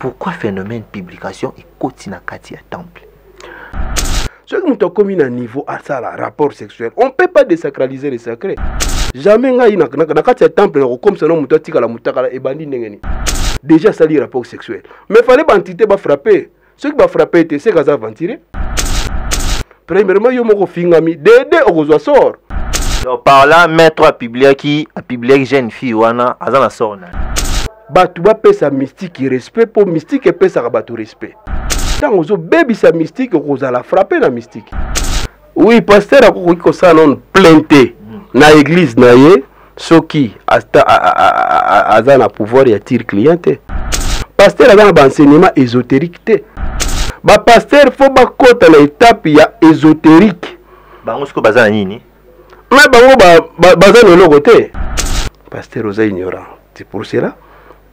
pourquoi phénomène publication et kotina kati ya temple? Ce que nous commis à niveau à ça, là, rapport sexuel, on ne peut pas désacraliser les sacrés. Jamais na kati ya temple comme ça non muto tikala mutakala et bandi ndengeni. Déjà ça li rapport sexuel. Mais fallait bantité ba frapper. Ceux qui va frapper c'est gaza ventilé. Premièrement yo moko fingami dédé okozwa sort. Donc par là maître a publié jeune fille wana azana sort na. Batu ba pesa mystique respect pour mystique et pesa batu respect. Tant ozo baby sa mystique okozala frapper na mystique. Oui pasteur akoki ko ça non plainte na église na ye soki azana pouvoir ya tire cliente. Pasteur azana ba enseignement ésotérique te. Ba pasteur faut ba kota na étape ya ésotérique. Bango siko bazana nini? Mais bango bazana loko te. Pasteur oza ignorant. C'est pour cela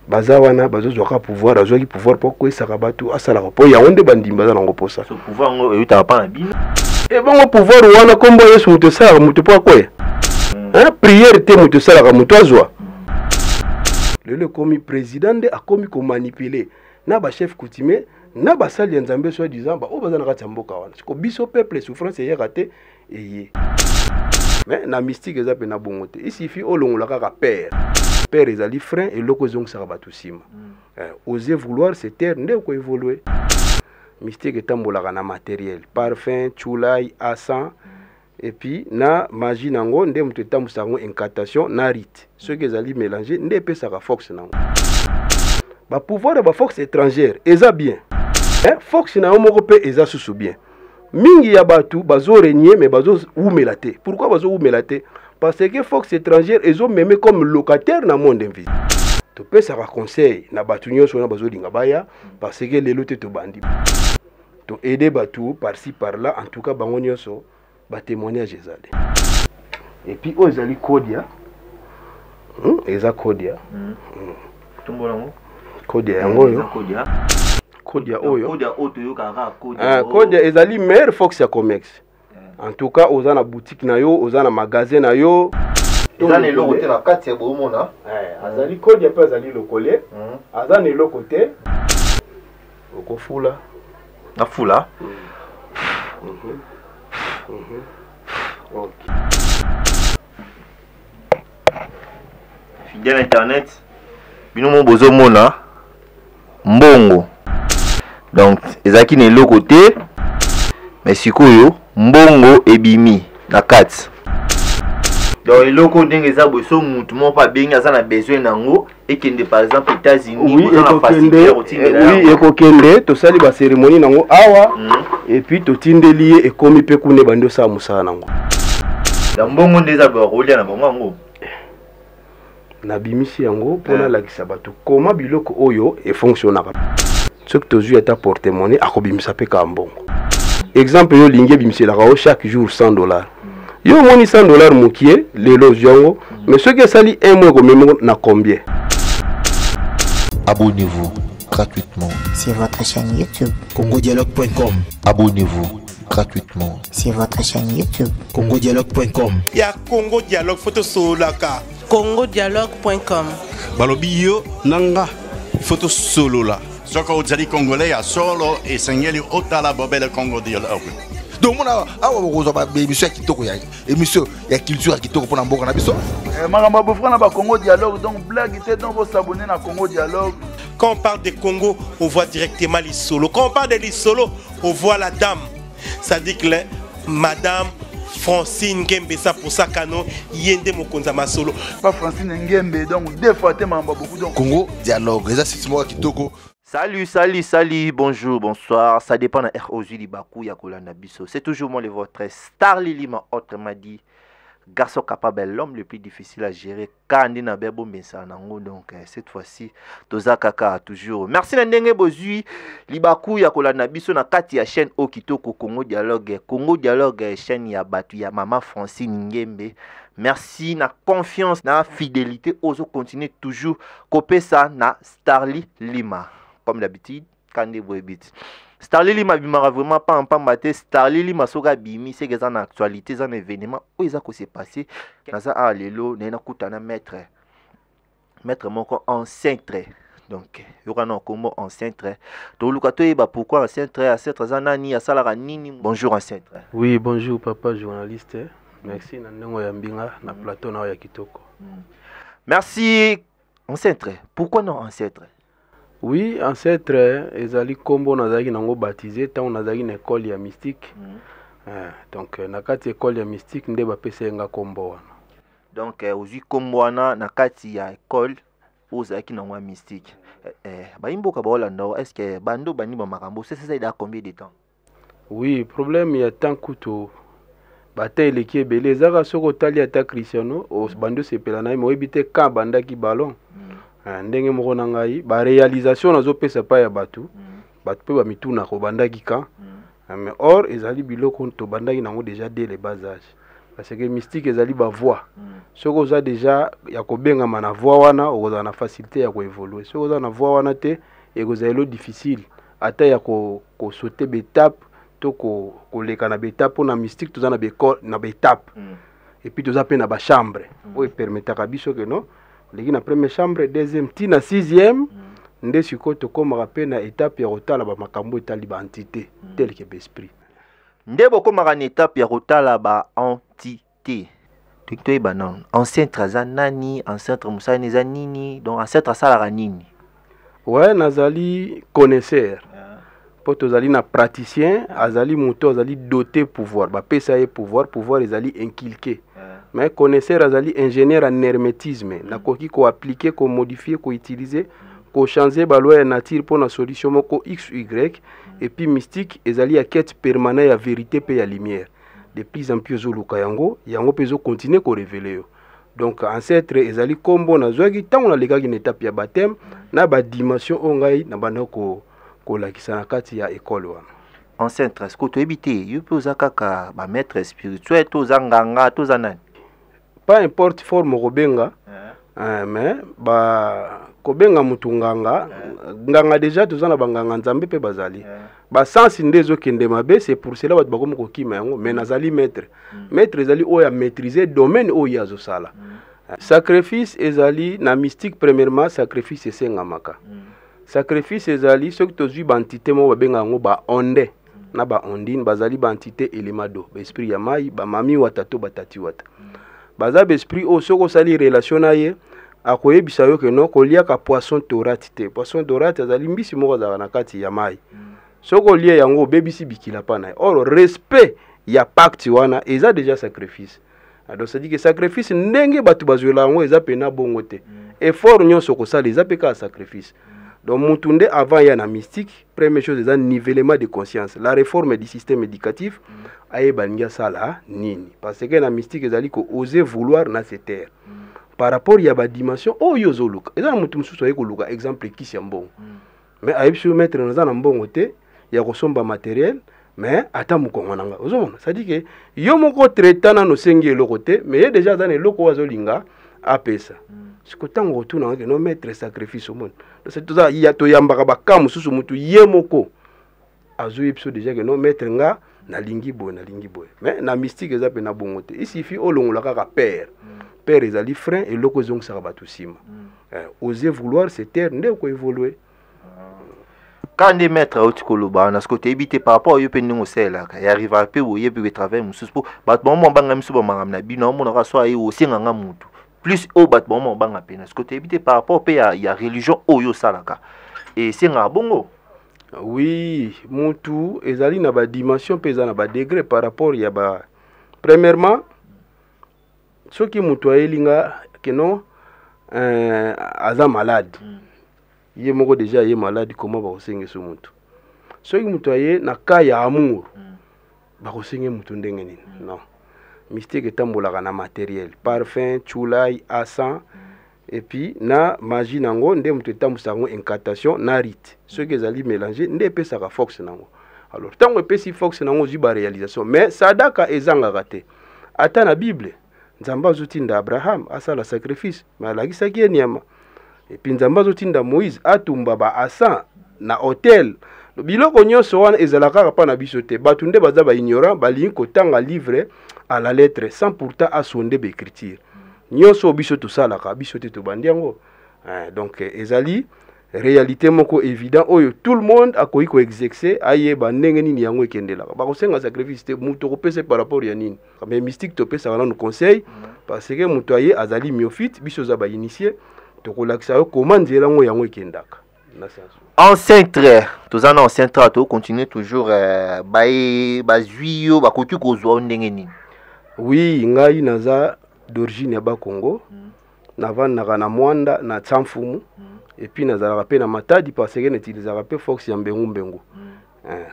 bazawana bazozwaka pouvoir azwaki pouvoir pour ko esaka batu asala ko ya onde bandimba za nango posa. Ce pouvoir ngo euta pa na bino. Et bango pouvoir wana kombo Yesu muto sala muto pa ko. Prière te muto sala muto azwa. Le commis président a commis ko manipuler na ba chef coutumier na ba sali nzambe soi disant ba o bazana ka tsamboka wana. Ko biso peuple souffrance ya raté et mais na mystique ezape na bongote. Il suffit olongola ka père. Père ezali frein et loko zong sarabatu sima. Oser vouloir se taire nde ko évoluer. Mystique etambolaka na matériel, parfum, chulai, asan et puis na magie nango nde muto tamusango incantation na rite. Ce que ezali mélanger nde pesaka force nango. Ba pouvoir ba force étrangère eza bien. Force na moko pe eza susu bien. Mingi ya batu bazo régner mais bazo oumelate. Pourquoi bazo oumelate? Parce que force étrangère ils ont même comme locataire dans le monde invisible. Tu peux ça conseil na batu nyonso na bazo linga baya parce que les lotés te bandi. Tu aider batu par-ci par-là en tout cas bango nyonso ba témoignage ezale. Et puis ozali kodia. Eza kodia. Tumbolango. Kodia yango yo. Kodia. Kodia oyo. Kodia oto yo kaka kodia. Kodia ezali meilleur fox ya comex. En tout cas, aux na boutique na yo, aux na magasin na yo. Ezana le côté la carte ya bomona. Azali code ya pas azali le coller. Azana le côté. Oko fula. Na fula. OK. Fidèle internet. Bino mo bozo mona. Mbongo. Donc, ezaki ne le côté. Mais sikoyo mbongo ebimi na kati. Donc eloko ndenge eza boso mutu mo pa benga za na besoin nango ekende par exemple États-Unis oui, na facilité oui ekokende to sali ba cérémonie nango awa et puis to tindeli e komi pe kune bando sa musala nango. Da mbongo ndeza ba rolia na bango ngo. Na bimisi yango pona lakisa bato koma biloko oyo e fonctionnera. Ce que tozu eta porte-monnaie akobimisa pe ka mbongo. Exemple yo linge bimisela ka chaque jour $100. Yo moni $100 mokie lelo zongo mais ce que sali un mois comme même na combien? Abonnez-vous gratuitement sur votre chaîne YouTube congodialogue.com. Abonnez-vous gratuitement sur votre chaîne YouTube congodialogue.com. Ya Congo Dialogue photo solaka congodialogue.com. balobi yo nanga photo solo la Soko ozali congolais ya solo et sengeli otala bobele Congo Dialogue. Donc on a awa ba émission kitoko ya émission ya culture kitoko pona mboka na biso. Magamba bofra na ba Congo Dialogue donc blague était donc vous s'abonner na Congo Dialogue. Quand on parle de Congo, on voit directement les solos. Quand on parle de les solos, on voit la dame. Ça dit que madame Francine Ngembe, ça pour ça cano yende mokonza ma solo. Pas Francine Ngembe donc deux fois te mamba beaucoup donc Congo Dialogue, ça c'est moi kitoko. Salut, bonjour, bonsoir. Ça dépend de ROZ Libaku Yakolanda Bisso. C'est toujours moi, votre Star Lilima, autrement dit, garçon capable, l'homme le plus difficile à gérer. Kandina Bebo Mensanango, donc cette fois-ci, Toza Kaka toujours. Merci Nandenge Bozui, Libaku Yakolanda Bisso, na kati ya chaîne Okitoko Congo Dialogue. Congo Dialogue, chaîne ya Batu, ya Maman Francine Ngembe. Merci, na confiance, na fidélité. Ozo continue toujours. Copé ça, na Starly Lima. Comme d'habitude, quand vous habitez. Starly Lima bimara vraiment pas en pambaté. Starly Lima soga bimi, c'est que ça en actualité, ça en événement. Où est-ce que c'est passé? Dans ça, lelo, n'a kutana maître mon en 5 traits. Donc yoka na kombo ancien trait to luka to yeba pourquoi ancien trait zanani asalaka nini. Bonjour ancien trait. Oui, bonjour papa journaliste. Merci na ndenge ya mbinga na plateau na ya kitoko. Merci ancien trait. Pourquoi non ancien trait? Oui, ancien trait ezali kombo nazaki nango baptisé tant nazaki na école ya mystique. Donc na kati école ya mystique nde bapesa nga kombo wana. Donc ozui kombo wana na kati ya école ozaki nango mystique. Baimboka ba Hollanda, est-ce que bando bani ba makambo c'est ça il a combien de temps? Oui, problème ya tant kuto bata eleki ebele ezaka soko tali ata Cristiano o bando sepela na mo ebite ka bandaki ballon. Ndenge moko na ngai ba réalisation nazopesa pa ya batu batu pe ba mituna ko bandaki ka. Mais or ezali biloko to bandaki nango déjà dès le bas âge. Parce que mystique ezali ba voix. Soko za déjà ya kobenga mana voix wana oza na facilité ya ko évoluer. Soko za na voix wana te ekozalo difficile ata ya ko sauter bétape to ko leka na bétape na mystique toza na bétape. Et puis toza pe na ba chambre. O permetaka biso que non leki na première chambre, deuxième ti na sixième nde siko to komaka pe na étape ya kotala ba makambo etali ba entité tel que l'esprit. Nde bokomaka na étape ya kotala ba entité. Tukto eba non ancêtre za nani, ancêtre musani za nini, donc ancêtre salaka nini? Ouais, nazali connaisseur. Po tozali na praticien, azali moto azali doté pouvoir, ba pesa ye pouvoir ezali inculqué. Mais connaisseur azali ingénieur en hermétisme, na koki ko appliquer, ko modifier, ko utiliser, ko changer ba loi ya nature pour na solution moko x y. Et puis mystique ezali ya quête permanente ya vérité pe ya lumière. De plus en plus ozoluka yango pezo continuer ko révéler yo. Donc ancêtre ezali kombo na zwaki tant on a lekaki na étape ya baptême na ba dimension ongai na banda ko lakisa na kati ya école wana. Ancêtre est-ce que tu habité yo pe ozakaka ba maître spirituel to zanganga to zanani? Pas importe forme kobenga. Mais ba kobenga mutunganga nganga déjà tozana banganga nzambe pe bazali. Ba sens ndezo kende mabe c'est pour cela bat bakomo kokima yango mais nazali maître. Maître ezali oya maîtriser domaine oya zo sala. Sacrifice ezali na mystique premièrement sacrifice esengamaka. Sacrifice ezali ce que tozui ba entité mo babenga ngo ba onde na ba ondine bazali ba entité elimado ba esprit ya mai ba mami watato batati wata. Baza esprit o soko sali relation na ye akoyebisa yo ke non kolia ka poisson dorate te. Poisson dorate azali mbisi moko za na kati ya mai. Soko lia yango bebisi bikila pa na. Or respect ya pacte wana eza déjà sacrifice. Donc ça dit que sacrifice ndenge batu bazwela yango eza pena bongo te. Effort nyonso ko sala eza peka sacrifice. Donc mutunde avant ya na mystique, première chose eza nivellement de conscience. La réforme du système éducatif ayeba ngia sala nini parce que na mystique ezali ko oser vouloir na cette terre. Par rapport ya ba dimension oyo zoluka. Eza mutu mususu ayeko luka exemple kisi ya mbongo. Mais ayebisi mettre na na mbongo te ya kosomba matériel mais ata mukongo nanga. Ozomona, ça dit que yo moko traitana no sengi eloko te mais déjà dans eloko wazolinga apesa. Siko tango otuna ke no mettre sacrifice au monde. C'est tout ça ya to yambaka bakamu susu mutu yemoko. Azo yipso déjà que no mettre nga na lingi boy. Mais na mystique eza pe na bongo te. Il suffit olongola kaka père. Père ezali frein et loko zong saka batu sima. Oser vouloir se taire nde ko évoluer. Quand des maîtres otikoloba na ce éviter par rapport yo pe ningo sela ka ya arrive pe wo yebi travail mususu po bat bon banga misu ba mangam na bino mo na so ayi o singanga mutu. Plus au bat bon banga pe na ce éviter par rapport pe ya religion oyo salaka. Et singa bongo. Oui, mutu ezali na ba dimension pe za na ba degré par rapport ya ba premièrement ce qui mutu ayelinga que non aza malade. Ye moko déjà ye malade comment ba osenge so mutu. Ce qui mutu aye na ka ya amour. Ba osenge mutu ndenge nini? Non. Mystique etambolaka na matériel, parfum, chulai, encens et puis na magie nango nde mutu etambusa ngo incantation na rite. Ce que ezali mélanger nde pesaka force nango. Alors tango epesi force nango zuba réalisation mais sadaka ezanga te. Ata na Bible Nzamba azotinda Abraham asala sacrifice mais alakisaki ye nyama. Et puis Nzamba azotinda Moïse atumba ba asa na hôtel. Biloko nyonso wana ezalaka pa na biso te. Batu nde baza ba ignorant balingi kotanga livre à la lettre sans pourtant asonde ba écriture. Nyonso biso to salaka biso te to bandiango. Donc ezali réalité moko évident oyo tout le monde akoki ko exercer ayeba ndenge nini yango ekendelaka bakosenga sacrifice te mutu kopesa par rapport ya nini mais mystique topesa wana no conseil parce que mutu aye azali myophyte biso za ba initié tokolakisa yo comment nzela ngo yango ekendaka na senso ancien trait tozana ancien trait to continue toujours bazwi yo bakoki kozwa ndenge nini oui ngai naza d'origine ya ba Congo navandaka na Mwanda na Tsamfumu et puis nazalaka pe na Matadi parce que n'utilisaka pe Fox ya mbengu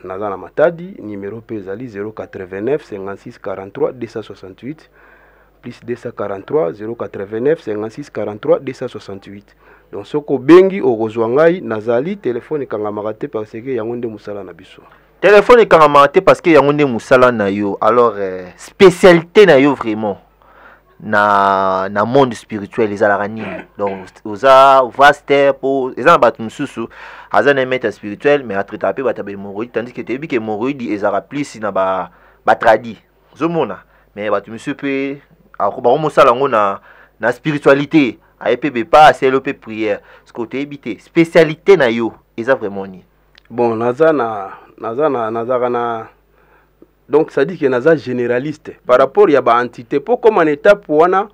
naza na Matadi numéro pe ezali 089 56 43 268 plus 243 089 56 43 268 donc soko bengi okozwa ngai nazali téléphone ekangamaka te parce que yango nde musala na biso téléphone ekangamaka te parce que yango nde musala na yo alors spécialité na yo vraiment na monde spirituel ezalaka nini donc oza vaste po eza na bato mosusu aza na maître spirituel mais atraita pe bato ya hémorroïde tandis que toyebi ke hémorroïde ezalaka plus na batradi ozomona mais bato mosusu pe bakomosala yango na spiritualité aye pe bepa aselo pe prière ce que toyebi te spécialité na yo eza vraiment nini bon nazaka na donc ça dit que naza généraliste par rapport ya ba entité pour comme en étape wana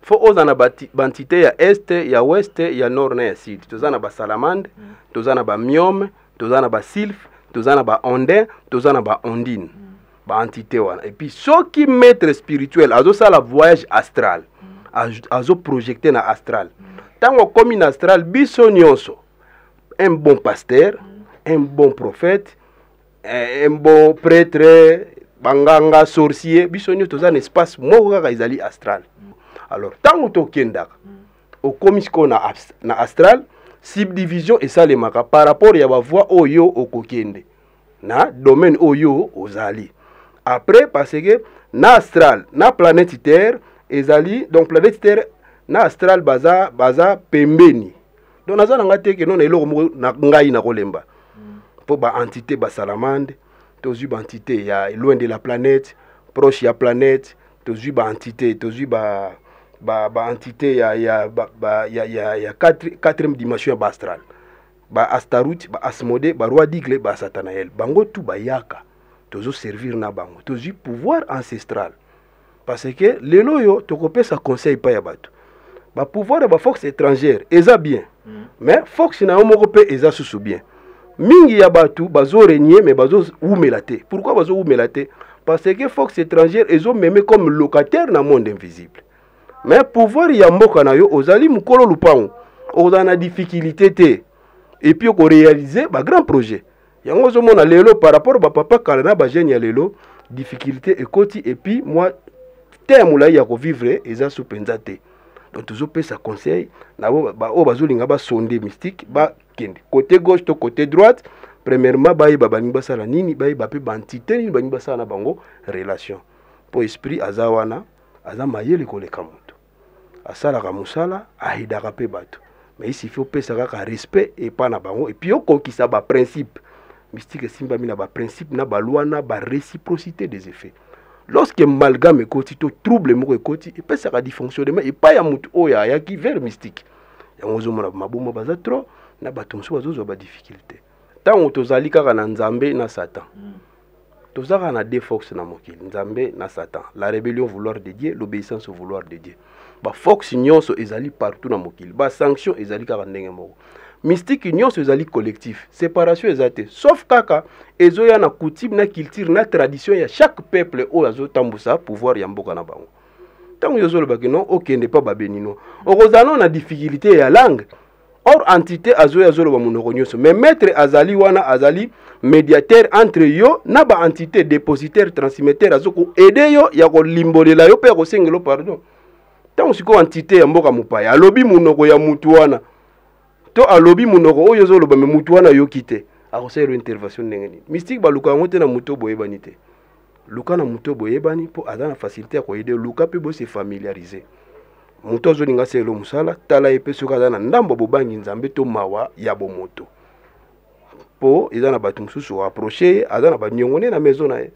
faut ozana ba entité ya est ya ouest ya nord na ya sud tozana ba salamande tozana ba myome tozana ba sylphe tozana ba ondin tozana ba ondine ba entité wana et puis ceux qui maître spirituel azo sala voyage astral azo projeter na astral tango comme in astral biso nyonso un bon pasteur un bon prophète un bon prêtre banganga sorcier biso nyo toza na espace moko kaka ezali astral alors tango tokendaka okomisiko na astral subdivision esalemaka par rapport ya bavoie oyo okokende na domaine oyo ozali après parce que na astral na planète terre ezali donc planète terre na astral baza pembeni donc naza na ngate ke non eloko moko na ngai na kolemba pour ba entité ba salamande tozu ba entité ya loin de la planète proche ya planète tozu ba entité tozu ba entité ya quatrième dimension ba astral ba Astaroth ba Asmodée ba roi d'Igle ba Satanael bango tout ba yaka tozu servir na bango tozu pouvoir ancestral parce que lelo yo tokopesa conseil pa ya bato ba pouvoir ba force étrangère eza bien mais force na yo moko pe eza susu bien mingi ya batu bazo régner mais bazo umela te pourquoi bazo umela te parce que force étrangère ezo meme comme locataire na monde invisible mais pouvoir ya mboka na yo ozali mukolo lupango ozana difficulté te et puis ko réaliser ba grand projet yango zo mona lelo par rapport ba papa kala na ba jeune ya lelo difficulté ekoti et puis moi terme la ya ko vivre eza supenza te donc toujours pesa conseil na o bazolinga ba sonde mystique ba kende côté gauche to côté droite premièrement ba yeba bani basala nini ba yeba pe bantité nini bani basala na bango relation pour esprit azawana aza mayele koleka moto asala ka musala ahidaka pe bato mais il faut pesa ka respect et pas na bango et puis okokisa ba principe mystique simba mina ba principe na ba loi na ba réciprocité des effets. Lorsque amalgame ekoti to trouble moko ekoti et pesa ka dysfonctionnement et pas ya mutu oya ya ki vers mystique yango zo mona mabomo baza trop na bato mosusu bazozo ba difficulté tango tozali kaka na nzambe na satan tozaka na deux forces na mokili nzambe na satan la rébellion vouloir de Dieu l'obéissance au vouloir de Dieu ba force nyonso ezali partout na mokili ba sanction ezali kaka ndenge moko mystique nyonso ezali collectif séparation ezate sauf kaka ezoya na coutume na culture na tradition ya chaque peuple oyo azotambusa pouvoir ya mboka na bango tango yozoloba non okende pa babenino okozana na difficulté ya langue or entité azoya zoloba monoko nyonso mais maître azali wana azali médiateur entre yo na ba entité dépositaire transmetteur azoko aider yo ya ko limbolela yo pe ko sengelo pardon tango siko entité ya mboka mupaya alobi monoko ya mutu wana to alobi monoko oyo zoloba me mutu wana yo kite akoselo intervention ndenge mystique baluka ngote na muto boyebani te luka na muto boyebani po azana facilité ya ko aider luka pe bo se familiariser muto zolinga selo musala tala epeso kaza na ndambo bobangi nzambe to mawa ya bomoto po ezana batu mususu approcher azana ba nyongone na maison na ye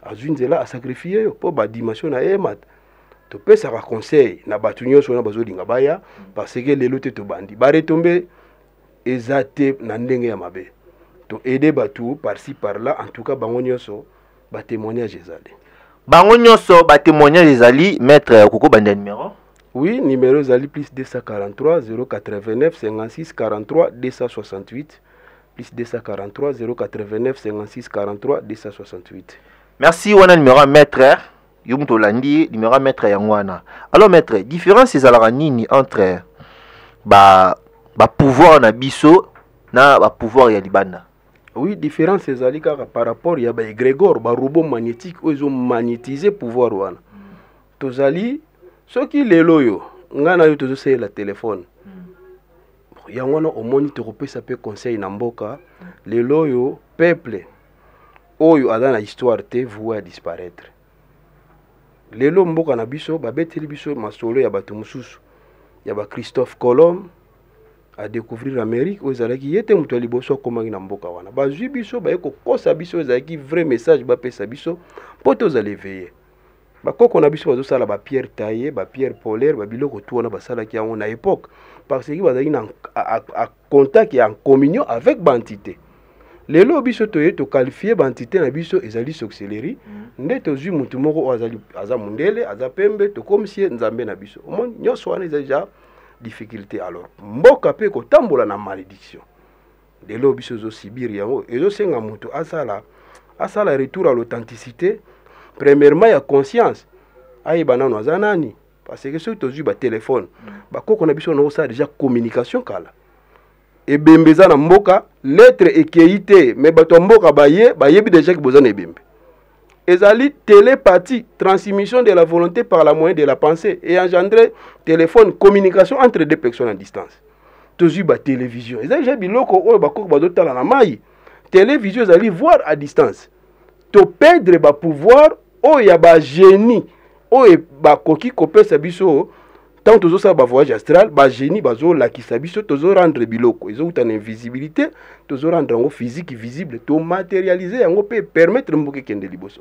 azwinzela a sacrifier yo po ba dimension na ye mat to pesa ka conseil na batu nyonso na bazolinga baya parce que lelo te to bandi ba retomber ezate na ndenge ya mabe to aider batu par-ci par-là en tout cas bango nyonso ba témoignage ezali bango nyonso ba témoignage ezali maître koko bande numéro. Oui, numéro ezali plus 243 089 56 43 268 plus 243 089 56 43 268. Merci wana numéro maître Yumuto Landi numéro maître Yangwana. Alors maître, différence ezalaka nini entre ba pouvoir na biso na ba pouvoir ya libanda? Oui, différence ezali kaka par rapport ya ba égrégore ba robot magnétique ozo magnétiser pouvoir wana. Tozali soki lelo yo ngana yo tozo sey la téléphone. Yangwana omoni te kopesa pe conseil na mboka lelo yo peuple oyo ada na histoire te voué à disparaître. Lelo mboka na biso babeteli biso masolo ya bato mususu ya ba Christophe Colomb à découvrir l'Amérique aux alaki yete muto liboso komangi na mboka wana bazwi biso ba eko kosa biso ezaki vrai message ba pesa biso poto za l'éveiller bakoko na biso bazo sala ba pierre taillée ba pierre polaire ba biloko tout wana basala ki yango na époque parce que bazaki na à contact et en communion avec bantité lelo biso toye to qualifier bantité na biso ezali sorcellerie nde tozwi mutu moko azali aza mundele aza pembe to comme si nzambe na biso omoni nyonso wana ezali ja difficulté alors mboka pe ko tambola na malédiction de lo biso zo sibir yango ezo senga mutu asala retour à l'authenticité premièrement ya conscience ayi banano azanani parce que ceux tozui ba téléphone ba koko na biso no sa déjà communication kala e bembeza na mboka lettre écrite mais bato mboka bayebi déjà que bozana ebembe ezali télépathie, transmission de la volonté par la moyen de la pensée et engendrer téléphone, communication entre deux personnes à distance. Tozu ba télévision. Ezali ja biloko oyo bakoko bazotala na mai. Télévision ezali voir à distance. To perdre ba pouvoir oyo ya ba génie oyo bakoki kopesa biso tant tozo sa ba voyage astral ba génie bazo lakisa biso tozo rendre biloko. Ezo uta na invisibilité, tozo rendre ngo physique visible, to matérialiser yango pe permettre mboke kende liboso.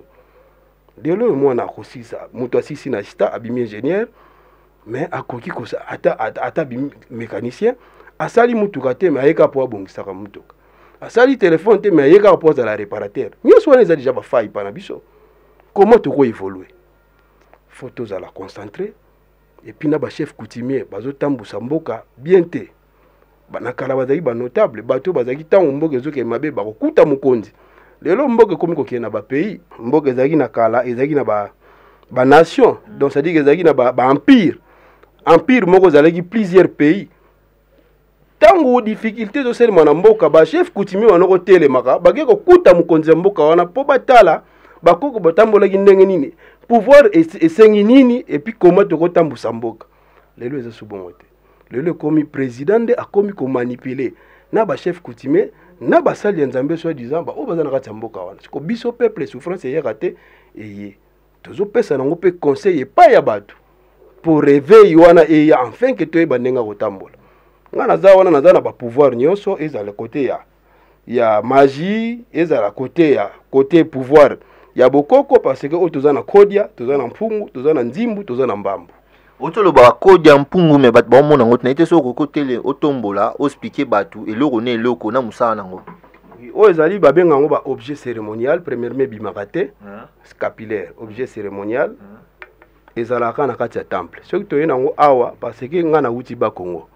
Delo moi na kosisa muto asisi na sta abimi ingénieur mais akoki kosa ata mécanicien asali mutuka te mais ayeka po abongisaka mutuka asali téléphone te mais ayeka po za la réparateur nyonso wana eza déjà ba faille pana biso comment to ko évoluer photos à la concentrer et puis na ba chef coutumier bazo tambusa mboka bien te bana kala bazali ba notable bato bazaki tango mboka ezoke mabe ba kokuta mukonzi lelo mboka komi kokena na ba pays mboka ezaki na kala ezaki na ba nation donc ça dit que ezaki na ba empire moko zalaki plusieurs pays tango difficulté zo sel mwana mboka ba chef coutumier wana ko telemaka bake kokuta mukonzi mboka wana po batala bakoko batambola ki ndenge nini pouvoir esengi nini et puis comment to kotambusa mboka lelo eza subongo te lelo komi président de akomi ko manipuler na ba chef coutumier na basali ya nzambe soi disant ba o bazana kati mboka wana siko biso peuple souffrance ya raté eye tozo pesa nango pe conseil pa ya bato pour réveil wana et enfin que to bandenga kotambola ngana za wana nazana ba pouvoir nyonso ezala côté ya magie ezala côté pouvoir ya bokoko parce que o tozana kodia tozana mpungu tozana nzimbu tozana mbambu otolo ba kodia mpungu me bat ba mona ngoti na ite so kokotele otombola expliquer batu eloko ne eloko na musana ngo o ezali babenga ngo ba objet cérémonial premièrement bimakate scapillaire objet cérémonial ezalaka na kati ya temple soki toyena ngo awa parce que ngana uti ba Congo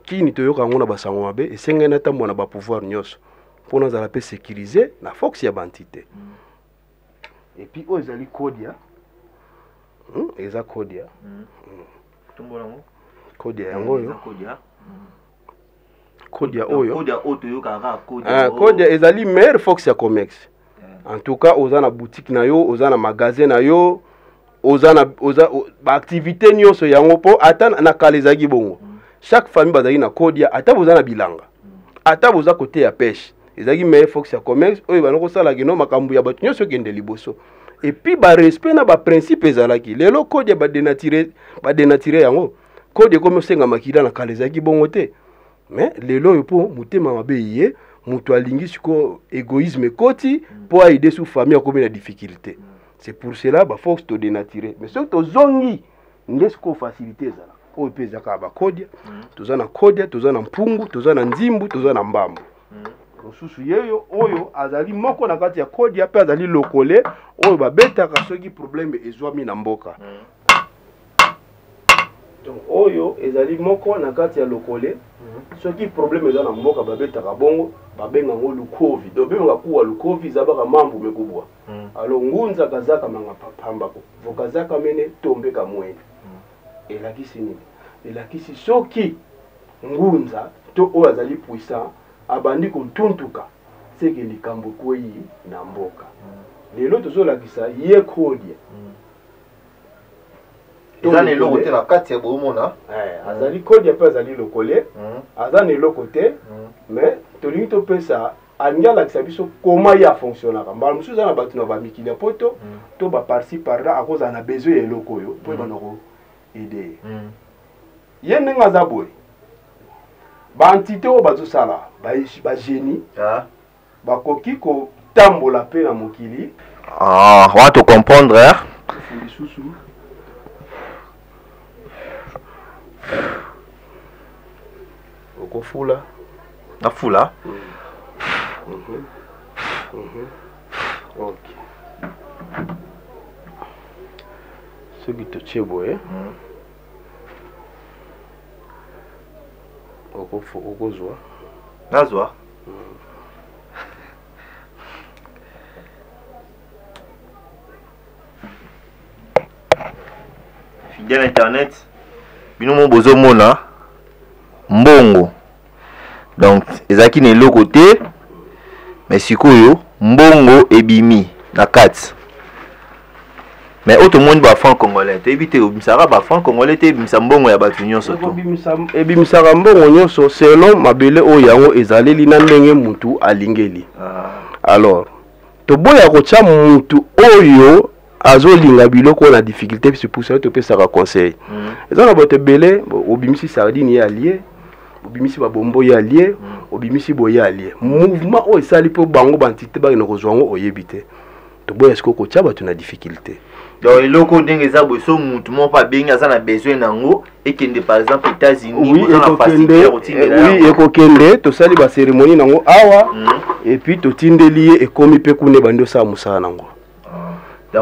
kini toyoka ngo na basango mabe esengena ata mwana ba pouvoir nyonso pona zala pe sécuriser na fox ya bantité et puis o ezali kodia eza kodia tombola ngo kodia yango yo kodia oyo kodia oto yo kaka kodia kodia ezali meilleur fox ya comex en tout cas ozana boutique na yo ozana magasin na yo ozana ba activité nyonso yango po ata na kalezaki bongo chaque famille bazali na kodia ata bozana bilanga ata boza côté ya pêche ezali meilleur fox ya comex oyo banoko sala kino makambu ya bato nyonso kende liboso et puis ba respect na ba principe ezalaki lelo kodia ba dénaturer yango kodia comme senga makila na kalezaki bongo te mais lelo yo po mutema mabe ye mutu alingi siko égoïsme koti po aider sous famille akomi na difficulté c'est pour cela ba fox to dénaturer mais surtout zongi ndesko facilité ezala oyo mpe ezaka bakodia toza na kodia toza na mpungu toza na nzimbu toza na mbambu mosusu yeyo oyo azali moko na kati ya kodia mpe azali lokole oyo babetaka soki problème ezwami na mboka donc oyo ezali moko na kati ya lokole soki problème eza na mboka babetaka bongo babengango lukovi donc bemaka kuwa lukovi zabaka mambu mekubwa alors ngunza kazaka manga pamba ko vokazaka mene tombe kamwene elakisi nini elakisi soki ngunza to oyo azali puissant abandi kotuntuka seke likambo kwei na mboka lelo tozolakisa ye kodia ezana eloko te na kati ya bomona azali kodia mpe azali lokole aza na eloko te mais tolingi topesa alingi alakisa biso koma ye afonctionnaka mbala mosusu eza na bato na bamikili ya poto to baparci parla akozala na besoin ya eloko oyo mpo ebana koede ye ndenge aza boye baentité oyo bazosala bagénie bakoki kotambola mpe na mokili wana tocomprendre lisusu okofula na fula ok soki totie boye okozwa nazwa fidèle internet bino mo bozomona mbongo donc ezaki na eloko te mais sikoyo mbongo ebimi na kati mais auto monde ba franc congolais te ebite obimsaka ba franc congolais te ebimisa mbongo ya bato nyonso to ebimisaka mbongo nyonso selon mabele oyo yango ezaleli na ndenge mutu alingeli alors toboya kotia mutu oyo azolinga biloko na difficulté c'est pour ça to pesaka conseil eza na bato ebele obimisi sardine ya allié obimisi babombo ya allié obimisi boya allié mouvement oyo esali mpo bango bantité bakende kozwa yango oyebi te toboya siko kotia bato na difficulté donc eloko ndenge eza boye so mutu moko abengi aza na besoin nango ekende par exemple États-Unis oui ekokende tosali bacérémonie nango awa et puis totindeli ye ekomi mpe kuna bandi osala mosala nango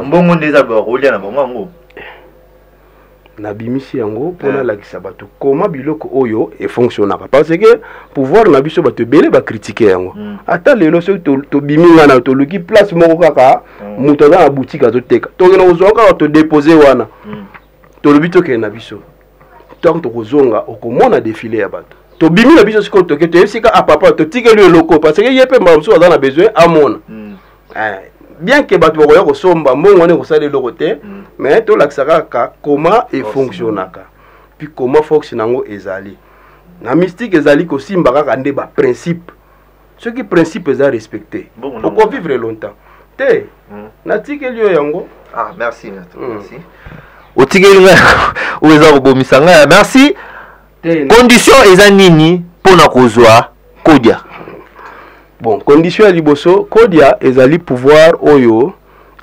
mbongo nde eza bakolia na bango yango nabimisi yango mpona lakisa bato koma biloko oyo efonctionnaka parce que pouvoir na biso bato ebele bakritike yango ata lelo soki tobimi nga na toluki place moko kaka moto aza na boutique azoteka tokenda kozonga kaka todepose wana tolobi tokende na biso ntango tokozonga okomona défilé ya bato tobimi na biso sikoyo toke toyebisika apapa totikeli eloko parce que ye mpe mbala mosusu aza na besoin amona bien que bato bakoya kosomba mbongo wana ekosala eloko te mais tolakisaka kaka koma efonctionnaka puis koma fox nango ezali na mystique ezali kosimba kaka nde baprincipe soki principe eza respecté okovivre longtemps te natikeli yo yango merci merci otikeli nga oyo eza kobomisa ngai merci condition eza nini mpona kozwa kodia bon condition ya liboso kodia ezali pouvoir oyo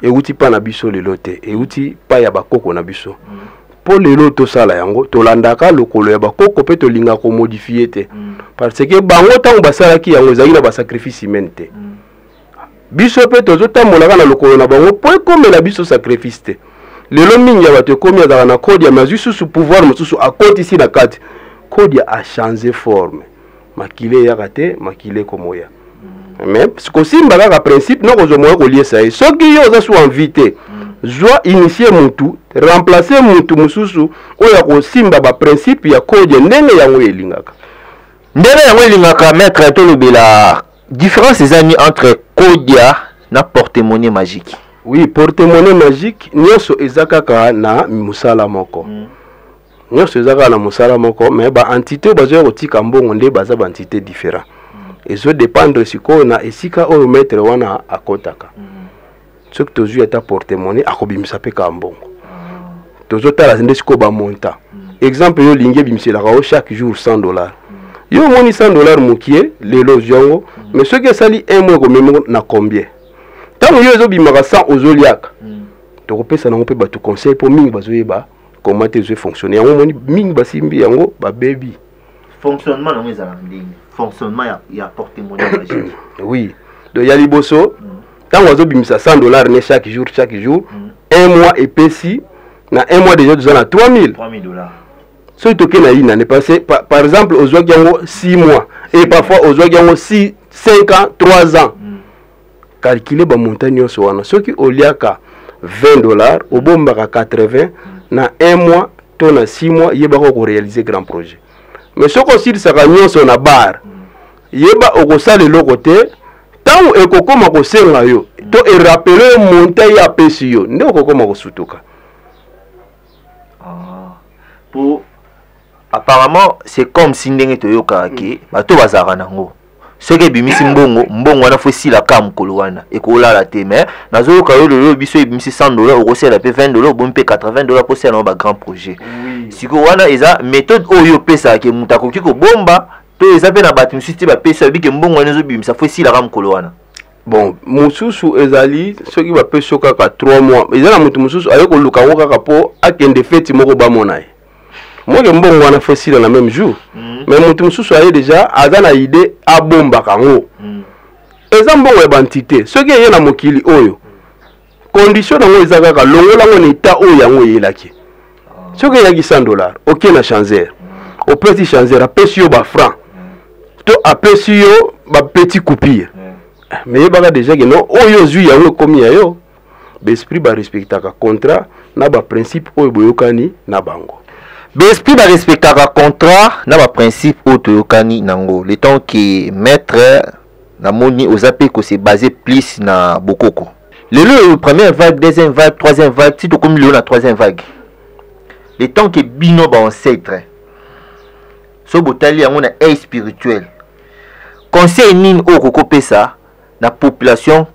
euti pa na biso lelo te euti pa ya bakoko na biso po lelo tosala yango tolandaka lokolo ya bakoko mpe tolinga komodifie te parce que bango ntango basalaki yango ezali na basacrifice humaine te biso mpe tozotambolaka na lokolo na bango mpo ekomela biso sacrifice te lelo mingi ya bato ekomi azalaka na kodia mais azwi susu pouvoir mosusu akotisi na kati kodia achange forme makile eyaka te makile ekomoya mais kosimba kaka principe noko ozomoya koliesa ye soki yo oza su envie te zwa initie mutu remplacer mutu mosusu oyo akosimba baprincipe ya kodia ndenge yango elingaka maître tolobela différence ezani entre kodia na porte-monnaie magique oui porte-monnaie magique nyonso eza kaka na mosala moko nyonso eza kaka na mosala moko mais baentité oyo bazoya kotika mbongo nde baza baentité différent ezo dépendre sikoyo na esika oyo maître wana akotaka soki tozwi ata porte-monnaie akobimisa mpe ka mbongo tozotala nde sikoyo bamonta exemple yo olingi ebimiselaka o chaque jour $100 yo omoni $100 mokie lelo ozwi yango mais soki esali un mois ekomemi na combien ntango yo ezobimaka 100 ozoliaka tokopesa nango mpe bato conseil mpo mingi bazoyeba comment te fonctionner yango moni mingi basimbi yango ba baby fonctionnement na ngeza ndenge fonctionnement ya porte monnaie oui donc ya liboso tant ozo bimisa $100 ne chaque jour un mois et pesi na un mois déjà tu as $3000 so itoke na ina ne passé par exemple aux yango 6 mois et parfois aux yango 5 ans 3 ans calculer ba montagne nyonso wana soki oliaka $20 obombaka 80 na 1 mois to na 6 mois yeba ko réaliser grand projet mais soko sili saka nyonso na bar yeba okosala eloko te tango ekokoma kosenga yo to e rappeler montagne ya pesi yo nde okokoma kosutuka. Pour apparemment c'est comme si ndenge toyoka ke bato bazara nango soki ebimisi mbongo wana fo esila ka mokolo wana ekolala te mais nazoyoka yo lelo biso ebimisi $100 okosala pe $20 obombi mpe $80 mpo sala na ba grand projet siko wana eza méthode oyo opesaka ke moto akoki kobomba to eza mpe na bato mosusu te bapesa yobi ke mbongo wana ezobimisa fo esila ka mokolo wana. Bon mosusu ezali soki bapesi kaka 3 mois eza na moto mosusu aye koluka ngo kaka po akende feti moko bamona ye moke mbongo wana fo esila na même jour mais moto mosusu aye déjà aza na idée abombaka ngo eza mbongo ya bantité soki eye na mokili oyo condition nango eza kaka longola ngo na eta oyo yango eyelaki soki eyaki $100 oke na chanzer opesi chanzer apesi yo bafranc to apesi yo bapetit coupure mais baka déjà que non oyo zui yango komi ya yo besprit ba respectaka contrat na ba principe oyo boyokani na bango besprit ba respectaka contrat na ba principe oyo toyokani nango le temps que maître na moni ozape ko se basé plus na bokoko le première vague deuxième vague troisième vague si to komi le na troisième vague le temps que bino ba ancêtre so botali yango na air spirituel conseil nini okoko pesa la population.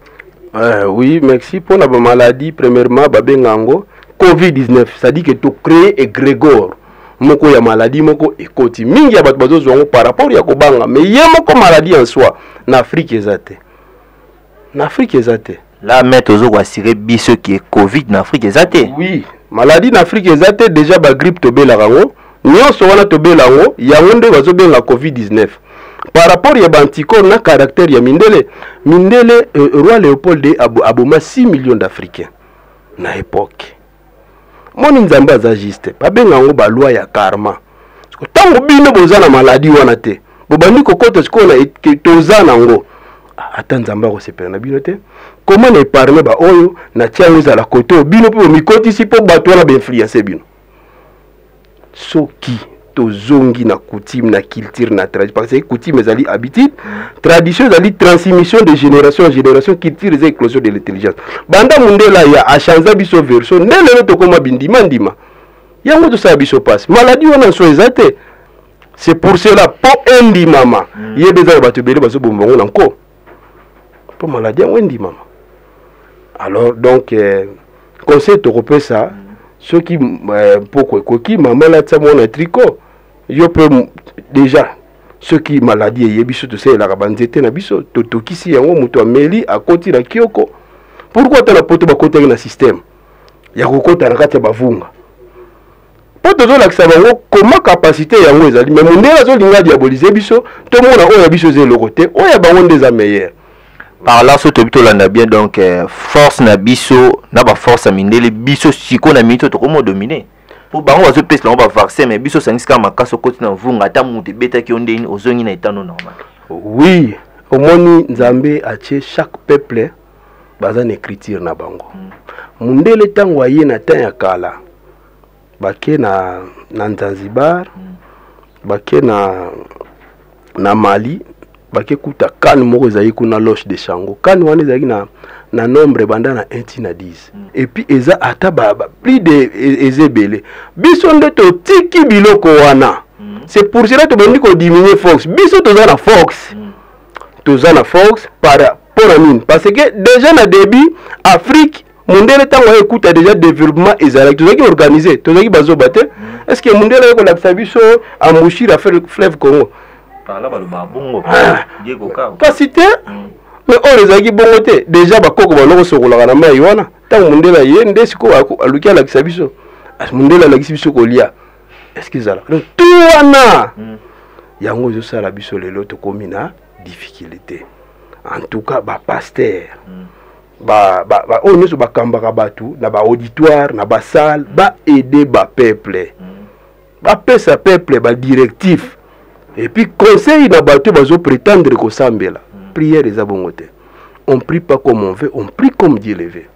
Oui, merci pour la maladie. Premièrement, babengango COVID-19, ça dit que tu crées égrégore. Moko ya maladie moko ekoti mingi ya bato bazo zongo par rapport ya kobanga mais yé moko maladie en soi na Afrique ezate. Na Afrique ezate. Là mettre ozo ko assurer biso qui est Covid na Afrique ezate. Oui, maladie na Afrique ezate déjà ba grippe to bela rango. Nyonso wana to bela rango yango nde bazo benga COVID-19. Par rapport à l'anticorps, na caractère ya Mindele, roi Léopold II aboma 6 millions d'Africains na époque. Moni nzambe aza juste, pa benga ngo ba loi ya karma. Tango bino boza na maladie wana te. Bobandi kokota siko na toza nango. Ata nzambe ko sepela na bino te. Comment na épargner ba oyo na tiango za la koto bino po mikoti si po bato wana ba influencer bino. Soki zongi na coutume na culture na tradition parce que coutume ezali habitude tradition ezali transmission de génération en génération culture ezali éclosion de l'intelligence banda mundela ya achanza biso version ndele to koma bindima ndima yango to sa biso passe maladie wana so ezate c'est pour cela po endi mama yebeza bato bele bazo bombongo na nko po maladie wendi mama alors donc conseil to repesa ceux qui pourquoi koki mama la tsa mon tricot yo peut déjà ceux qui maladie et biso to c'est la banzete na biso to tokisi yango muto ameli akoti na kioko pourquoi ta la poto ba kota na système ya kokota na kati ba vunga poto zo la kisabango comment capacité yango ezali mais mundela zo linga diaboliser biso to mona oya biso ze lokote oya bango ndeza meilleur par là so to bito landa bien donc force na biso na ba force a mindele biso siko na mito to komo dominer pour bango wazo pesa na ba vaccin mais biso sangisa makaso koti na vunga ata mutu beta ki ondeni ozongi na etano normal. Oui, omoni nzambe atie chaque peuple baza na écriture na bango. Mundele tango aye na tan ya kala bake na Zanzibar bake na Mali bake kuta kan moko ezali kuna loche de Chango kan wana ezali na nombre banda na 1 na 10 et puis eza ata plus de ezebele biso nde to tiki biloko wana c'est pour cela to bandi ko diminuer force biso toza na force par rapport à mine parce que déjà na début Afrique mundele tango écoute déjà développement ezala tozaki organiser tozaki bazo baté est-ce que mundele ko la biso amouchir à faire le fleuve Congo par là ba bongo Diego Ka capacité mais on les a dit bon déjà ba koko baloko sokola na mai wana tango mundela ye nde siko aluki ala kisabiso mundele la biso kolia est-ce que ça donc tout wana yango zo sala biso lelo to komina difficulté en tout cas ba pasteur ba on est ba kambaka batu na ba auditoire na ba salle ba aider ba peuple ba pesa peuple ba directif et puis conseil na batu bazo prétendre ko sambela prière les abongote on prie pas comme on veut on prie comme Dieu le veut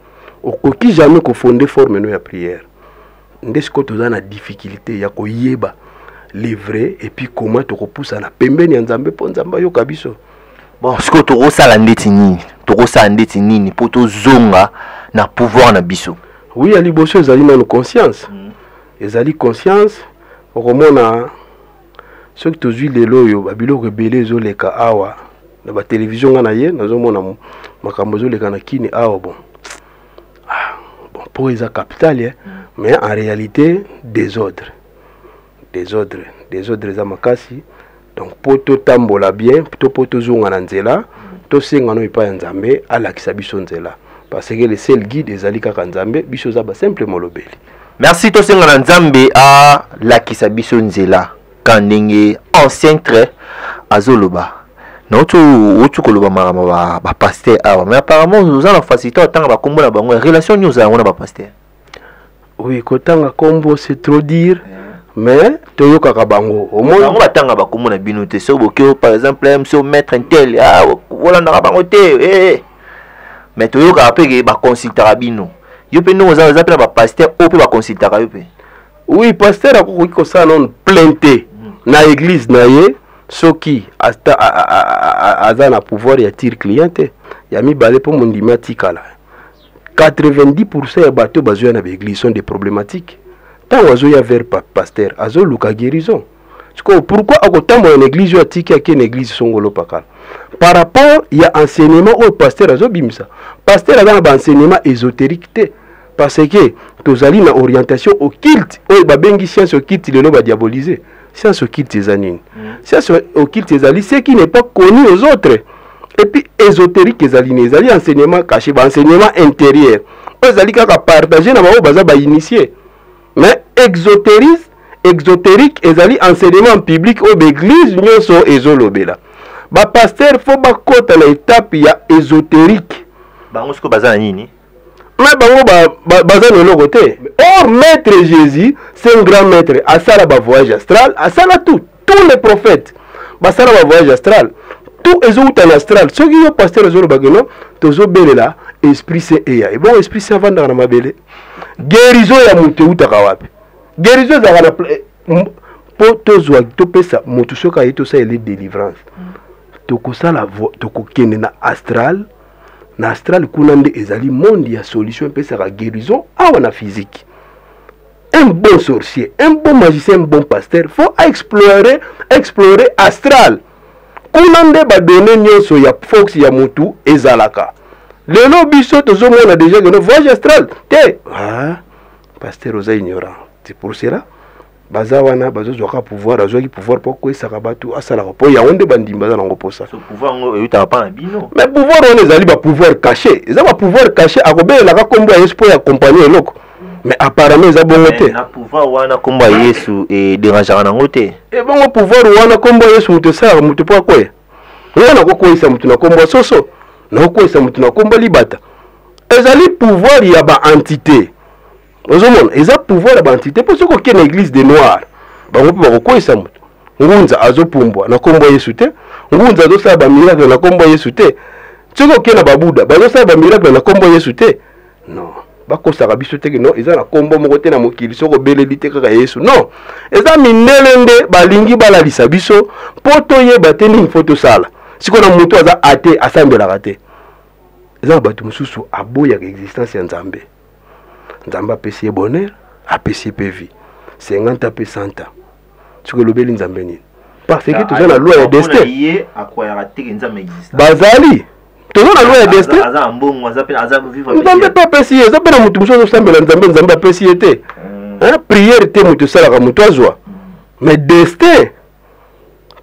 au qui jamais ko fonder forme no ya prière ndesiko to na difficulté ya ko yeba les vrais et puis comment to ko poussa na pembeni nzambe po nzamba yo kabiso. Bon, ce que tu ressens nini pour te zonga na pouvoir na biso. Oui, ali bosso ezali na conscience. Ezali conscience okomona ce que tozui lelo yo babilo rebele zo leka awa na ba télévision ngana ye nazomona makambo zo leka na kini awa bon. Bon pour eza capital mais en réalité désordre za makasi. Donc pour tout tambola bien, pour tout zonga na nzela, to senga no ipa nzambe ala kisabiso nzela. Parce que le seul guide ezali kaka nzambe, biso za ba simplement lobeli. Merci to senga na nzambe a la kisabiso nzela. Kandenge ancien trait azoloba. Na otu koloba marama ba pasteur awa, mais apparemment nous allons faciliter tanga ba kombo na bango relation nous a na ba pasteur. Oui, kotanga kombo c'est trop dire. Mais toyoka kabango au moins on batanga ba komona bino te so bokyo par exemple monsieur maître intel voilà na bango te mais toyoka apeke ba consultera bino yo pe nous za za ba pasteur o pe ba consultera yo pe oui pasteur akoko ko ça non plainte na église na ye soki asta azana pouvoir ya tir cliente ya mi balé pour mon dimatikala 90% ya bato bazo na église sont des problématiques. Tant oiseau y a vers pasteur, azo luka guérison. Pourquoi à côté de mon église, à tiki à une église songolo pakal. Par rapport, il y a enseignement au pasteur azo bimsa. Pasteur a un enseignement ésotérique parce que tous allons na orientation au culte. Oh babengi science au culte le loba diabolisé. Science au culte des anines. Science au culte des alliés, ce qui n'est pas connu aux autres. Et puis ésotérique des alliés, les alliés enseignement caché, enseignement intérieur. Aux alliés qui partager na ba baza ba initié. Mais exotérique ezali enseignement public au l'église nyonso ezolobela ba pasteur faut ba kota na étape ya ésotérique bango siko bazana nini mais bango bazana eloko te. Or maître Jésus c'est un grand maître asala ba voyage astral asala tous les prophètes basala ba voyage astral tout ezouta na astral soki yo pasteur ezoloba geno tozobelela esprit saint et bon esprit saint vanda na mabele guérison ya mutu utaka wapi guérison za na po tozwa to pesa mutu soka yeto sa ele délivrance tokosala tokokende na astral kuna nde ezali monde ya solution pesa ka guérison awa na physique. Un bon sorcier, un bon magicien, un bon pasteur faut explorer astral kuna nde ba donner nyonso ya fox ya mutu ezalaka. Lelo biso tozomona déjà que nos voyage astral te pasteur oza ignorant. C'est pour cela bazawana bazozwaka pouvoir azwaki pouvoir pour ko esaka batu asala ko ya onde bandimba za nango posa ce pouvoir ngo euta pa na bino mais pouvoir on ezali ba pouvoir caché eza ba pouvoir caché akobela ka kombo ya espoir ya compagnie eloko mais apparemment eza bongo te na pouvoir wana kombo ya Yesu e dérangeaka nango te e bongo pouvoir wana kombo ya Yesu mutu sala mutu po akoya wana ko koisa mutu na kombo soso na koisa mutu na kombo libata ezali pouvoir ya ba entité. Ozomona eza pouvoir ya ba entité pour soko ke na église des noirs bango pe bakokoisa mutu ngunza azopumbwa na kombo Yesu te ngunza azosala ba miracle na kombo Yesu te soko ke na babuda bazosala ba miracle na kombo Yesu te non bakosaka biso te non eza na kombo moko te na mokili soko beleli te kaka Yesu non eza minelende balingi balalisa biso po toyeba te nini fo tosala siko na mutu aza ate asambelaka te eza bato mosusu aboyaka existence ya Nzambe. Nzamba apesi ye bonheur, apesi pe vie. 50 pe 100 ans. Tu que lobeli Nzambe nini? Parce que tu as la loi ya destin. Bazali. Tu as la loi ya destin. Nzambe pa apesi ye, Nzambe na mutu muso sambela Nzambe apesi ye te. Hein, prière te mutu sala ka mutu azwa. Mais destin.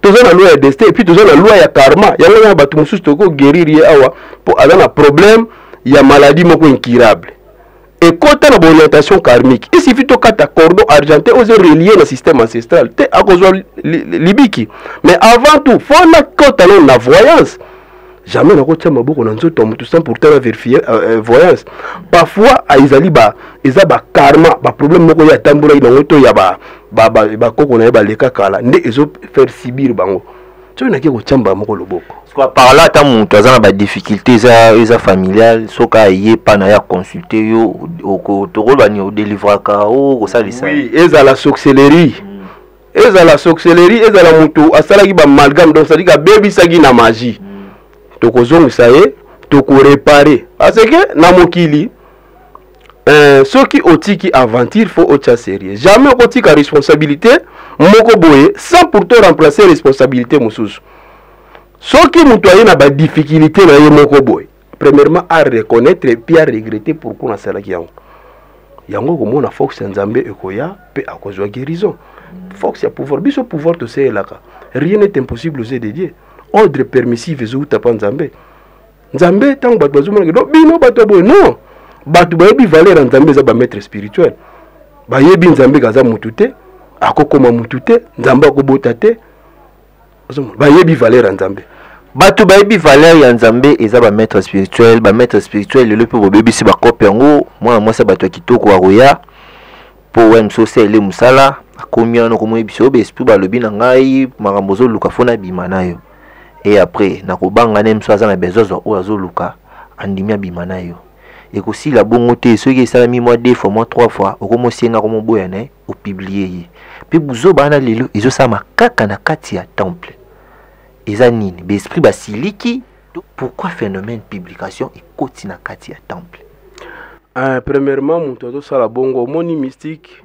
Tu as la loi ya destin et puis tu as la loi ya karma. Ya nga batu muso to ko guérir ye awa pour azana problème ya maladie moko incurable. et quand on a une orientation karmique, il suffit de quatre cordons argentés aux reliés au système ancestral. T'es à cause de l'ibiki. Mais avant tout, faut qu'on ait la voyance. Jamais on a côté ma beaucoup dans tout ça pour vérifier voyance. Parfois, ils ont ba karma, ba problème moko ya tambula ina ngoto ya ba koko na ba leka kala. Nde ils ont faire subir bango. Tu n'as qu'à chamba moko loboko. Par là, tu as des difficultés familiales, ce qui est pas à consulter, au délivrer au salissage. Oui, et à la sorcellerie. Et à la sorcellerie, et à la moto, à ça qui va amalgame, donc ça dit que baby ça na magie. Toko zong ça y est, toko réparer. Parce que na mokili, ceux qui otiki aventure faut autre sérieux. Jamais otiki a responsabilité, moko boye, sans pourtant remplacer responsabilité mususu. Ce qui nous a des difficultés dans les mokoboy, premièrement à reconnaître et puis à regretter pourquoi on a ça là qui yango comme on a Fox Nzambe ekoya pe à cause de guérison. Fox a pouvoir, biso pouvoir te c'est là. Rien n'est impossible aux yeux de Dieu. Ordre permissif et ou tapan Nzambe. Nzambe tant que bato bazuma que bino bato boy non. Bato ba yebi valeur Nzambe za ba maître spirituel. Ba yebi Nzambe kaza mutute, akokoma mutute, Nzambe akobota te. Ba yebi valeur Nzambe. Bato bayebi valeur ya Nzambe eza ba maître spirituel le pe bobebi si ba kopengo moi ça bato kitoko wa roya po wem social le musala akomia no komo biso be esprit ba lobi na ngai makambozo luka fona bimanayo et après na kobanga nem so azana bezozo o azoluka andimia bimanayo et ko si la bongo te so ki salami moi 2 fois moi 3 fois okomo sienga komo boya na o publier pe buzo bana lelo ezo sama kaka na kati ya temple. Ezanine, l'esprit basiliki. Pourquoi phénomène publication et continue kati ya temple? Premièrement, mon toto sala bongo moni mystique.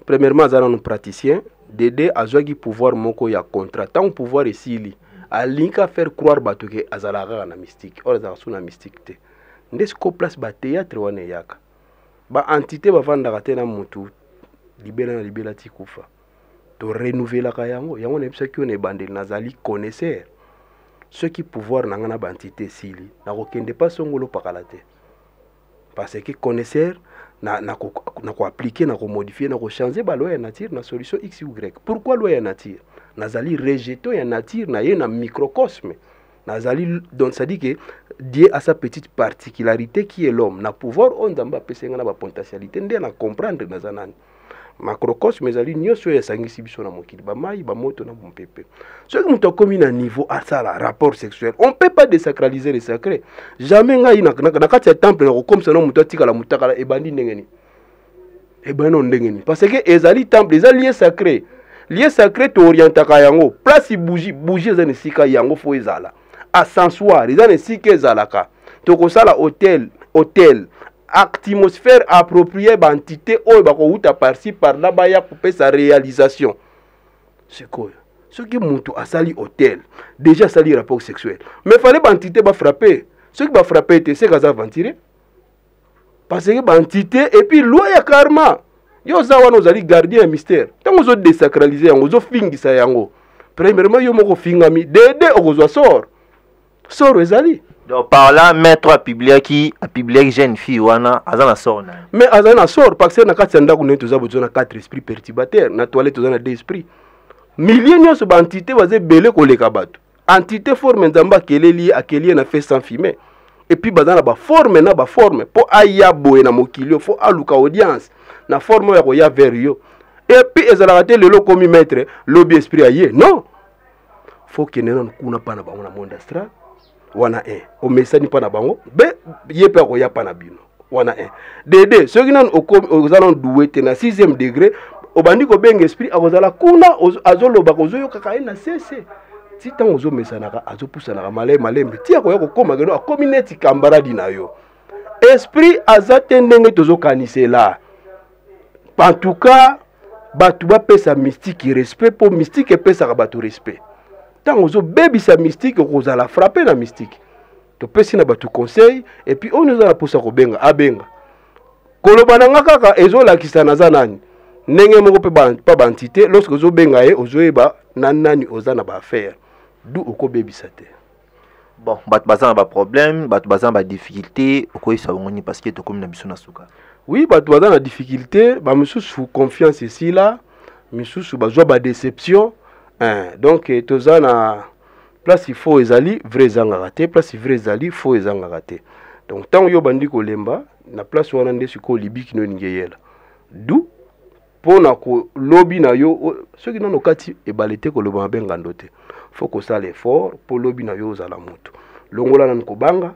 Premièrement, azana un praticien. Dede azwagi pouvoir moko ya contrat. Tant pouvoir esili. A linka faire croire bato ke azalaga na mystique. Or azala suna mystique te. Ndesko place ba théâtre wane yaka. Ba entité ba vanda katena mutu. Libela tikufa. To renouveler la yango yango ne bisa ki on e bandel nazali connaisseur ceux qui pouvoir nangana ba entité sili na ko kende pas songolo pakalate parce que connaisseur na ko appliquer na ko modifier na ko changer ba loi ya nature na solution x ou y. Pourquoi loi ya nature nazali rejeto ya nature na ye na microcosme nazali donc ça dit que Dieu a sa petite particularité qui est l'homme na pouvoir on damba pesenga na ba potentialité ndé na comprendre nazanani macrocosme mais ali nyoso ya sangisi biso na mokili ba mai ba moto na mpepe. Ce qui muto comme un niveau à ça la rapport sexuel on peut pas désacraliser le sacré jamais ngai na kati ya temple na comme ça no muto tika la mutakala e bandi ndengeni e bano ndengeni parce que ezali temple ezali lié sacré to orientaka yango place bougie za nesika yango fo ezala ascensoir eza nesika ezalaka to ko sala hôtel atmosphère appropriée bantité oyo bako uta par-ci par-là baya couper sa réalisation. C'est quoi? Ce qui mutu asali hôtel déjà sali rapport sexuel mais fallait bantité ba frapper ce qui va frapper c'est kaza aventurer parce que bantité et puis loi ya karma yo zawa no zali gardien mystère tango zo désacraliser yango zo fingisa yango premièrement yo moko fingami dede okozwa sort ezali. Donc par là, maître a publié jeune fille wana azana sort na. Mais azana sort parce que na kati ya ndako neto za bozona 4 esprits perturbateurs na toilette ozana 2 esprits. Millions so ba entité baze belé koleka bato. Entité forme nzamba keleli akeli na fait sans fumer. Et puis bazana ba forme po aya boye na mokilio fo aluka audience na forme ya koya vers yo. Et puis ezala raté lelo komi maître lobby esprit aye. Non. Faut que nena kuna pa na bango na monde astral. Wana o mesani pa na bango be yepe ko ya pa na bino wana dede ceux qui nan ozana doué te na 6e degré obandi ko benga esprit akozala kuna azoloba kozoyo kaka na cc ti tango zo mesana ka azopusana ka malembe ti akoya ko koma geno akomi neti kambaradi na yo esprit azate ndenge tozo kanisela en tout cas batu ba pesa mystique respect pour mystique pesa ka batu respect. Tant que baby sa mystique, on a la frapper la mystique. Tu peux si na batu conseil et puis on nous a la poussa ko benga abenga. Kolobananga kaka ezo la kisana zanani. Nenge moko pe pa bantité lorsque zo benga e ozo eba nanani ozana ba faire. D'où oko baby sa te. bon bato baza na ba problème bato baza na ba difficulté okoyisa ngoni parce que tokomi na biso na suka. Oui, bato baza na difficulté ba misusu confiance ici là misusu bazwa ba déception donc toza na place il faut ezali vrai ezanga raté place vrai ezali faux ezanga raté donc tant yo bandi kolemba na place wana nde siko libiki no ningeyela du pona ko lobby na yo soki nano kati ebalete ko loba benga ndote faut ko sala effort po lobby na yo zala moto longola nan ko banga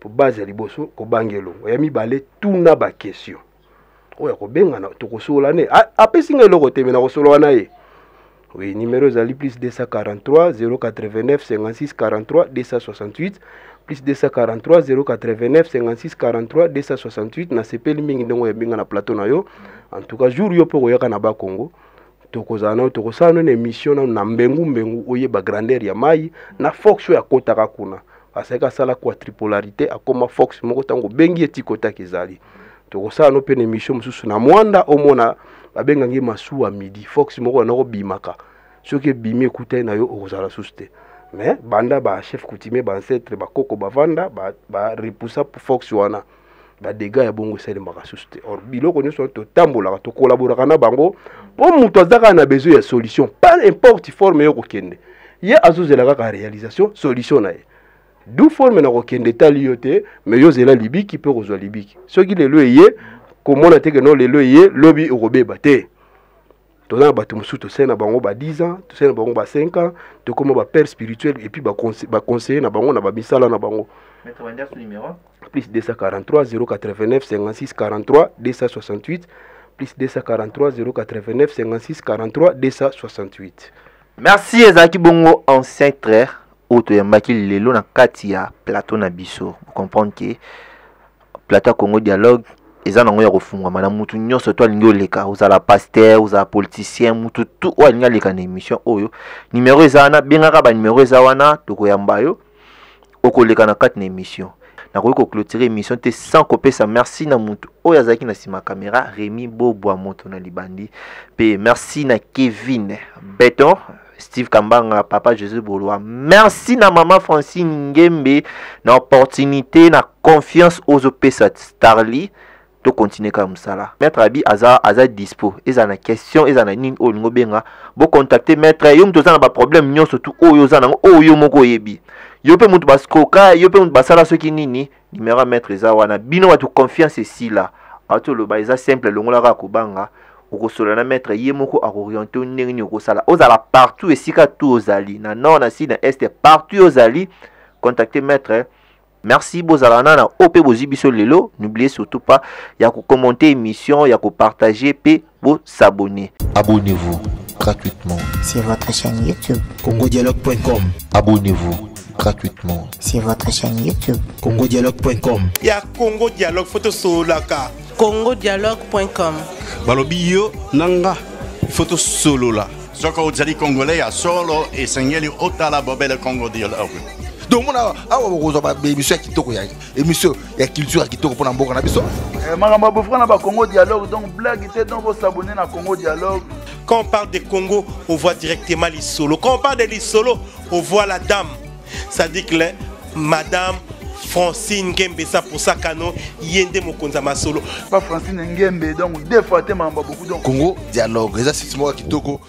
po base ya liboso ko bangelo ya mibale tuna ba question oya ko benga na to ko sola ne apesi ngelo ko temena ko sola na ye. Oui, numéro zali plus 243 089 56 43 268 plus 243 089 56 43 268 na sepeli mingi ndongo ya binga na plateau na yo. En tout cas jour yo po koyaka na ba Congo tokozana tokosana na émission na mbengu oye ba grandeur ya mai na fox ya kotaka kuna aseka sala quadripolarité akoma fox moko tango bengi etikota kizali tokosana pe na émission mususu na mwanda omona babengangi masuwa midi fox moko na ko bimaka soki bimi écouter na yo okozala suste mais banda ba chef coutumier ba ancêtre ba koko bavanda ba repousser pour fox wana ba dégâts ya bongo sele makasuste or biloko nyonso to tambola to collaborer na bango po muto azaka na besoin ya solution pas n'importe forme yo kokende ye azozela ka réalisation solution na ye du forme na kokende tali yote mais yo zela libiki pe kozwa libiki soki lelo ye komona teke no lelo ye lobi okobeba te tozana bato mususu tosena bango ba 10 ans tosena bango ba 5 ans to comme ba père spirituel et puis ba conseiller na bango na ba misala na bango. Maître Wandia ce numéro plus 243 089 56 43 268 plus 243 089 56 43 268. Merci ezaki bongo ancien frère auto ya makili lelo na kati ya plateau na biso. Vous comprenez que plateau Congo Dialogue eza nango ya kofungwa mana mutu nyonso to alingi oleka ozala pasteur ozala politicien mutu tu o alingi aleka na émission oyo numéro eza wana bengaka ba numéro eza wana tokoyamba yo okoleka na kati na émission nakoki koclôturer émission te sans kopesa merci na mutu oyo azalaki na sima caméra Rémi Bobwa moto na libandi pe merci na Kevin Beton Steve Kambanga papa Jésus Boloa merci na maman Francine Ngembe na opportunité na confiance aux opesa Starly to continuer comme ça là. Maître Abi aza dispo. Eza na question, eza na nini o lingo benga. Bo contacter maître yo mto za na ba problème nyo surtout oyo za na oyo moko yebi. Yo pe mutu baskoka, yo pe mutu basala soki nini. Numéro maître eza wana bino watu confiance ici là. Ato lo ba eza simple longola ka kubanga. Okosola na maître ye moko akorienter ndenge ni okosala. Ozala partout esika tout ozali. Na nord na sud na est partout ozali. Contacter maître. Merci bozalana na OP bozibiso lelo. N'oubliez surtout pas ya ko commenter émission, ya ko partager pe bo s'abonner. Abonnez-vous gratuitement sur votre chaîne YouTube. congodialogue.com. Abonnez-vous gratuitement sur votre chaîne YouTube. congodialogue.com. Ya Congo Dialogue photo solaka. congodialogue.com. Balobi yo nanga photo solo la. Soko ozali congolais ya solo esengeli otala bobele Congo Dialogue. donc mona awa bokozwa ba émission ya kitoko ya émission ya culture ya kitoko pona mboka na biso makambo bofra na ba Congo Dialogue donc blague te donc vous s'abonner na Congo Dialogue. Quand on parle de Congo, on voit directement les solos. Quand on parle de les solos, on voit la dame. Ça dit que madame Francine Ngembe ça pour ça canon yende mokonza masolo. Pas Francine Ngembe donc deux fois te mamba beaucoup donc Congo Dialogue eza six mois kitoko